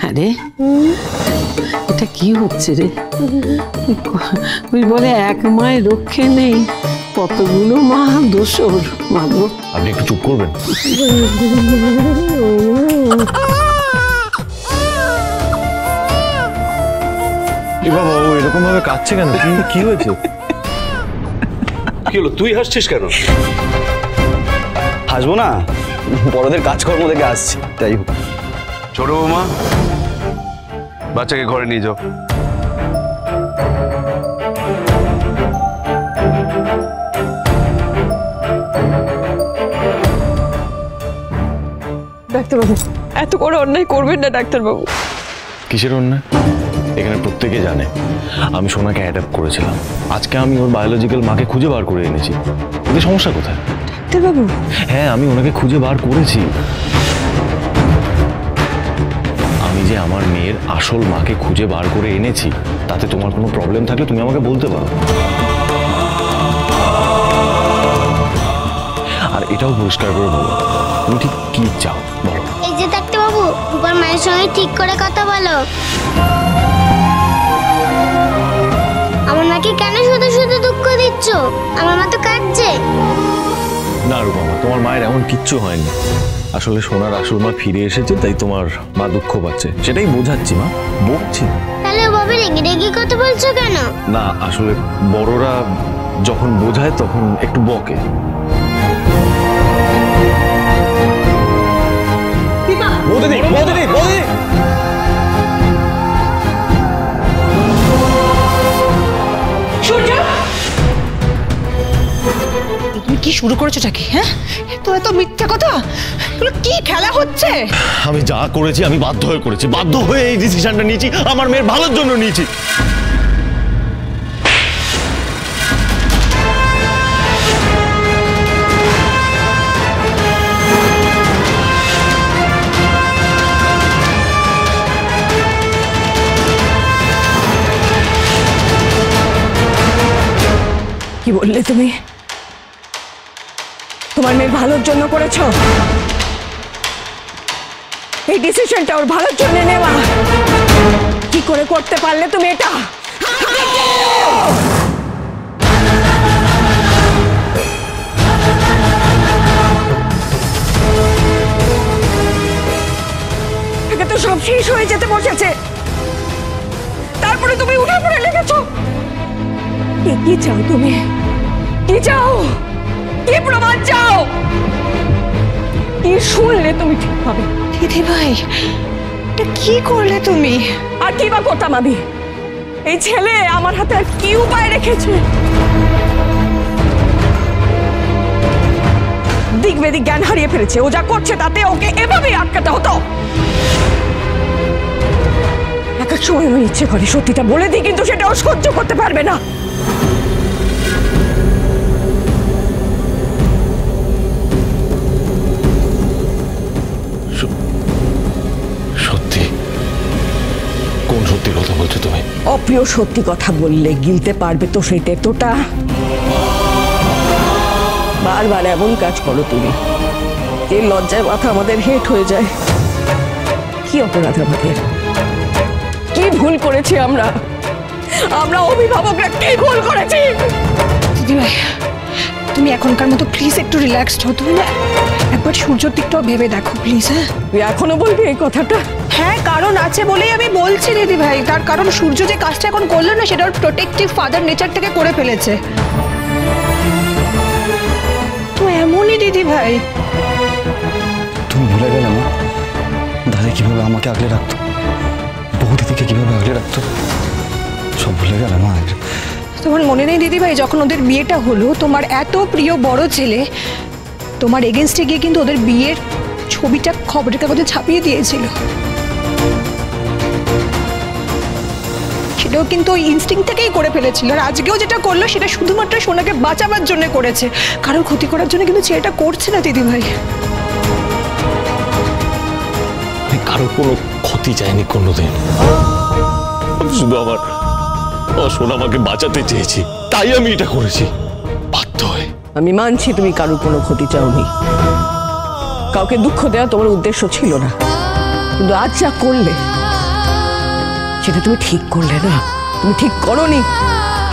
আরে এটা কি হচ্ছে রে? ওই বলে এক মায়ের রক্ষে নেই, কতগুলো মা দোসর। মাগো আপনি একটু চুপ করবেন? বাবা ও এরকম ভাবে কাঁদছে কেন? কি হয়েছে? কি হলো, তুই হাসছিস কেন? হাসবো না, বড়দের কাজকর্ম দেখে আসছি, তাই হোক। ছোট বৌমা, বাচ্চাকে ঘরে নিয়ে যাও। ডাক্তারবাবু, এত বড় অন্যায় করবেন না ডাক্তারবাবু। কিসের অন্যায়? এখানে প্রত্যেকে জানে আমি সোনাকে অ্যাডাপ্ট করেছিলাম। আজকে আমি ওর বায়োলজিক্যাল মাকে খুঁজে বার করে এনেছি। এতে সমস্যা কোথায়? ডাক্তারবাবু, হ্যাঁ আমি ওনাকে খুঁজে বার করেছি। আমি যে আমার মেয়ের আসল মাকে খুঁজে বার করে এনেছি, তাতে তোমার কোনো প্রবলেম থাকলে তুমি আমাকে বলতে পারো। আর এটাও পরিষ্কার করে বলো, তুমি ঠিক কি চাও বলো। এই যে ডাক্তারবাবু, রূপার মায়ের সঙ্গে ঠিক করে কথা বলো। আমার মাকে কেন শুধু শুধু দুঃখ দিচ্ছ? আমার মা তো কাঁদছে। না রূপা, তোমার মায়ের এমন কিচ্ছু হয়নি। আসলে সোনার আসল মা ফিরে এসেছে, তাই তোমার মা দুঃখ পাচ্ছে, সেটাই বোঝাচ্ছি মা, বকছি। তাহলে ওভাবে রেগে রেগে কথা বলছো কেন? না আসলে বড়রা যখন বোঝায় তখন একটু বকে। তুমি কি শুরু করেছোটাকে? হ্যাঁ, তো এত মিথ্যা কথা, এগুলো কি খেলা হচ্ছে? আমি যা করেছি আমি বাধ্য হয়ে করেছি, বাধ্য হয়ে এই ডিসিশনটা নিয়েছি, আমার মেয়ের ভালোর জন্য নিয়েছি। কি বললে তুমি? তোমার মেয়ের ভালোর জন্য করেছো? এই ডিসিশনটা ওর ভালোর জন্য নেওয়া? কি করে করতে পারলে তুমি এটা? এটা তো সব শেষ হয়ে যেতে বসেছে, তারপরে তুমি উঠে পড়ে লেগেছো। কি চাও তুমি? কি চাও? কি প্রমাণ চাও? কি শুনলে তুমি ঠিক হবে? দিদি ভাই, এটা কি করলে তুমি? আর কি বা করতাম আমি? এই ছেলে আমার হাতে আর কি উপায় রেখেছে? দিক বেদিক জ্ঞান হারিয়ে ফেলেছে। ও যা করছে তাতে ওকে এভাবেই আটকাতে হতো। এক এক সময় আমার ইচ্ছে করে সত্যিটা বলে দিই, কিন্তু সেটা ও সহ্য করতে পারবে না। সত্যি? কোন সত্যি কথা বলছো তুমি? অপ্রিয় সত্যি কথা বললে গিলতে পারবে তো সেই তেতোটা? বারবার এমন কাজ করো তুমি, এই লজ্জায় মাথা আমাদের হেট হয়ে যায়। কি অপরাধ আমাদের? কি ভুল করেছি আমরা? আমরা অভিভাবকরা কি ভুল করেছি? দিদিভাই, তুমি এখনকার মতো প্লিজ একটু রিল্যাক্সড হও। তুমি না একবার সূর্যর দিকটাও ভেবে দেখো প্লিজ। হ্যাঁ, তুই এখনো বলবি এই কথাটা? হ্যাঁ, কারণ আছে বলেই আমি বলছি দিদিভাই। তার কারণ সূর্য যে কাজটা এখন করলো না, সেটা ওর প্রোটেক্টিভ ফাদার নেচার থেকে করে ফেলেছে। তো এমনই দিদিভাই। তুমি ভুলে গেলে মা, দাদা কিভাবে আমাকে আগলে রাখতো, বহু দিদিকে কিভাবে আগলে রাখতো, সব ভুলে গেলে মা। তোমার মনে নেই দিদিভাই, যখন ওদের বিয়েটা হলো, তোমার এত প্রিয় বড় ছেলে তোমার এগেনস্টে গিয়ে কিন্তু ওদের বিয়ের ছবিটা খবরের কাগজে ছাপিয়ে দিয়েছিল। সেটাও কিন্তু ওই ইনস্টিংক্ট থেকেই করে ফেলেছিল। আর আজকেও যেটা করলো সেটা শুধুমাত্র সোনাকে বাঁচাবার জন্য করেছে, কারোর ক্ষতি করার জন্য কিন্তু ছেলেটা করছে না দিদিভাই। কারোর কোনো ক্ষতি চাইনি কোনোদিন, শুধু আমার সোনা আমাকে বাঁচাতে চেয়েছি, তাই আমি এটা করেছি বাধ্য হয়ে। আমি মানছি তুমি কারোর কোনো ক্ষতি চাওনি, কাউকে দুঃখ দেওয়া তোমার উদ্দেশ্য ছিল না, কিন্তু আজ যা করলে সেটা তুমি ঠিক করলে না, তুমি ঠিক করোনি,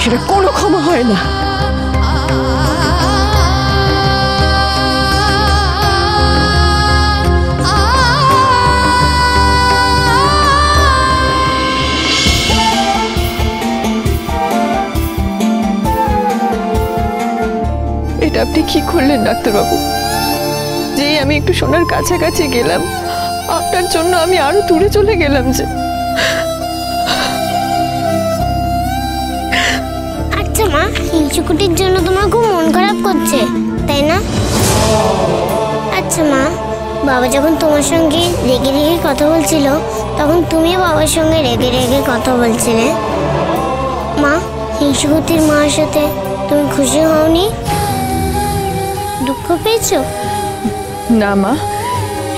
সেটা কোনো ক্ষমা হয় না। এটা আপনি কি করলেন ডাক্তারবাবু? যেই আমি একটু সোনার কাছাকাছি গেলাম, আপনার জন্য আমি আরো দূরে চলে গেলাম যে। আচ্ছা মা, হিংসুকুটির জন্য তোমার খুব মন খারাপ করছে, তাই না? আচ্ছা মা, বাবা যখন তোমার সঙ্গে রেগে রেগে কথা বলছিল, তখন তুমিও বাবার সঙ্গে রেগে রেগে কথা বলছিলে। মা, হিংসুকুটির মার সাথে তুমি খুশি হওনি? দুঃখ পেয়েছো? না মা,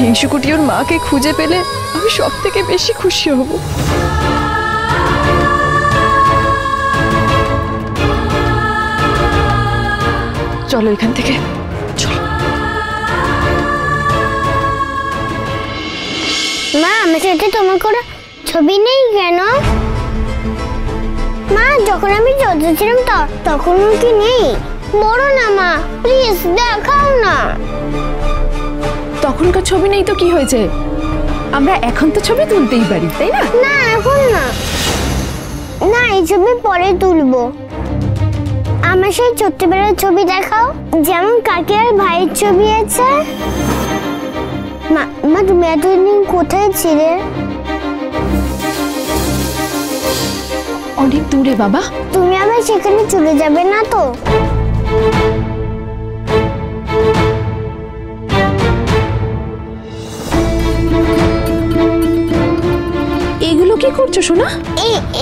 হিংসুকুটি ওর মাকে খুঁজে পেলে আমি সব থেকে বেশি খুশি হব। চলো এখান থেকে, চলো। মা, আমার সাথে তোমার কোনো ছবি নেই কেন? মা, যখন আমি ছোট ছিলাম তখন কি নেই? বড় না মা, প্লিজ দেখাও না। তখনকার ছবি নেই তো কি হয়েছে? আমরা এখন তো ছবি তুলতেই পারি, তাই না? না, এখন না, না, এই ছবি পরে তুলবো। আমার সেই ছোট্টবেলার ছবি দেখাও, যেমন কাকি আর ভাইয়ের ছবি আছে। মা, তুমি এতদিন কোথায় ছিলে? অনেক দূরে বাবা। তুমি আবার সেখানে চলে যাবে না তো? এগুলো কি করছো সোনা?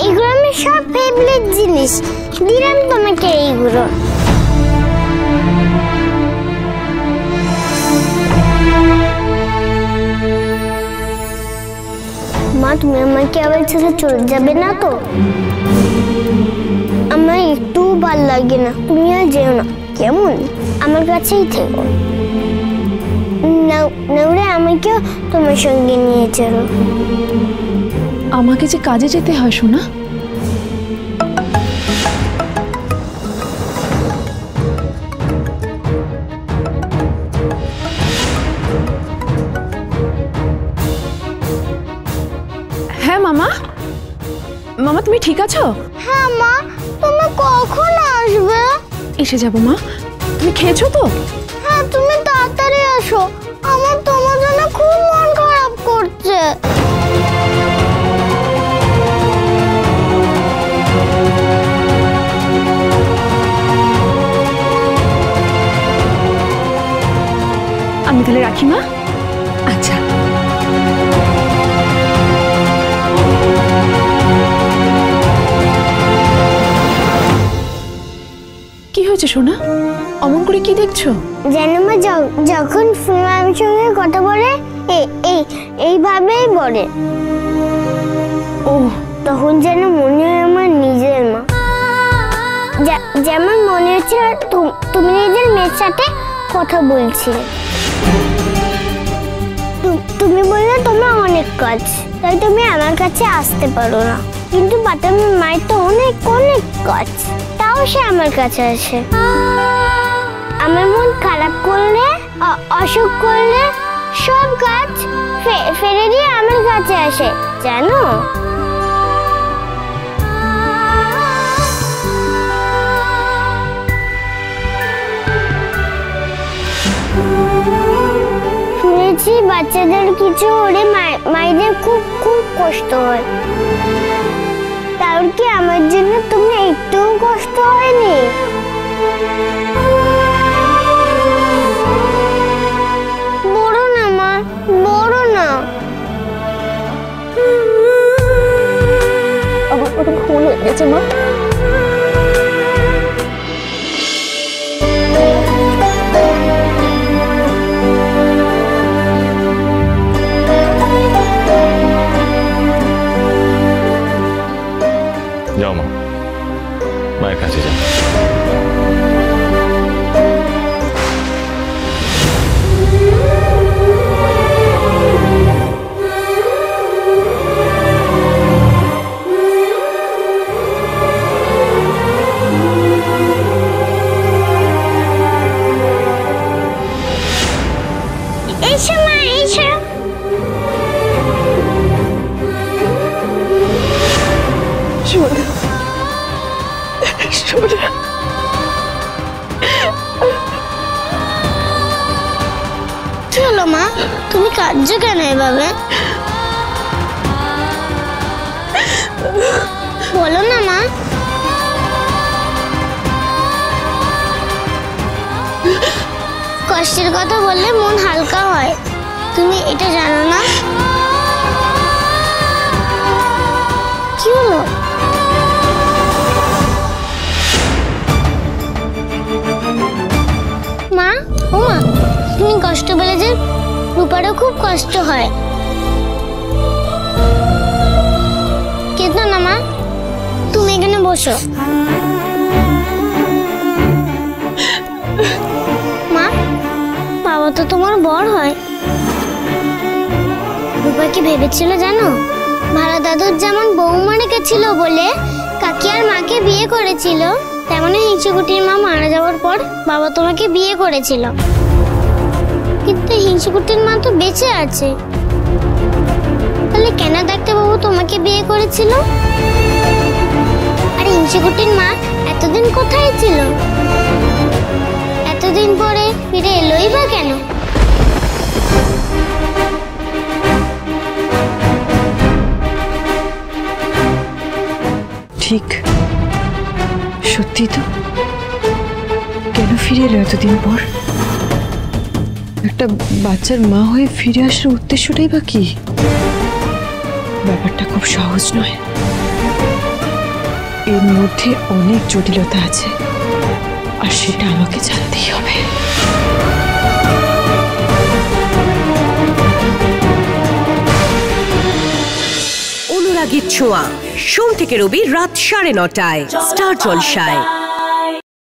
এইগুলো আমি সব ফেভারিট জিনিস দিলাম তোমাকে। এইগুলো মা, তুমি আমাকে আবার ছেড়ে চলে যাবে না তো? আমার একটু ভাল লাগে না, তুমি আর যেও না কেমন? আমার কাছেই থেকো, নাহলে আমাকেও তোমার সঙ্গে নিয়ে চলো। আমাকে যে কাজে যেতে হয় সোনা। হ্যাঁ মামা, মামা তুমি ঠিক আছো? হ্যাঁ মা, তুমি কখন আসবে? এসে যাবো মা। তুমি খেয়েছো তো? হ্যাঁ, তুমি তাড়াতাড়ি আসো, আমার তোমার জন্য খুব মন খারাপ করছে। আমি তাহলে রাখি মা। আচ্ছা। কি হয়েছে সোনা? অমন করে কি দেখছো? জানো মা, যখন মামির সঙ্গে কথা বলে এইভাবেই বলে, ও তখন যেন মনে হয় আমার নিজের মা। যেমন মনে হচ্ছে তুমি নিজের মেয়ের সাথে কথা বলছিলে। তুমি বললে তোমার অনেক কাজ, তাই তুমি আমার কাছে আসতে পারো না, কিন্তু বাতামের মায়ের তো অনেক অনেক কাজ, তাও সে আমার কাছে আসে। আমার মন খারাপ করলে, অসুখ করলে সব কাজ ফেলে দিয়ে আমার কাছে আসে, জানো? শুনেছি বাচ্চাদের কিছু হলে মায়েদের খুব খুব কষ্ট হয়। তাহলে কি আমার জন্য তুমি একটুও কষ্ট হয়নি? বড় না মা, বড় না। আমার কত ভুল হয়ে গেছে মা। যাও মা, মায়ের কাছে যাও। কাঁদছো কেন এভাবে? বলো না মা। কষ্টের কথা বললে মন হালকা হয়, তুমি এটা জানো না? কি হলো? মা, ও মা, তুমি কষ্ট পেলে যে রূপারও খুব কষ্ট হয়। কেঁদো না মা, তুমি এখানে বসো। মা, বাবা তো তোমার বর হয়। রূপা কি ভেবেছিল জানো, ভালো দাদুর যেমন বৌমা রেখেছিল বলে কাকি আর মাকে বিয়ে করেছিল, তেমনই হিংসুকুটির মা মারা যাওয়ার পর বাবা তোমাকে বিয়ে করেছিল। কিন্তু হিংসুকুটির মা তো বেঁচে আছে, তাহলে কেন ডাক্তারবাবু তোমাকে বিয়ে করেছিল? আর হিংসুকুটির মা এতদিন কোথায় ছিল? এতদিন পরে ফিরে এলোই বা কেন? ঠিক, সত্যি তো। কেন ফিরে এলো এতদিন পর? একটা বাচ্চার মা হয়ে ফিরে আসার উদ্দেশ্যটাই বা কি? ব্যাপারটা খুব সহজ নয়, এর মধ্যে অনেক জটিলতা আছে, আর সেটা আমাকে জানতেই হবে। অনুরাগীর ছোঁয়া, সোম থেকে রবি রাত 9:30টায় স্টার জলসায়।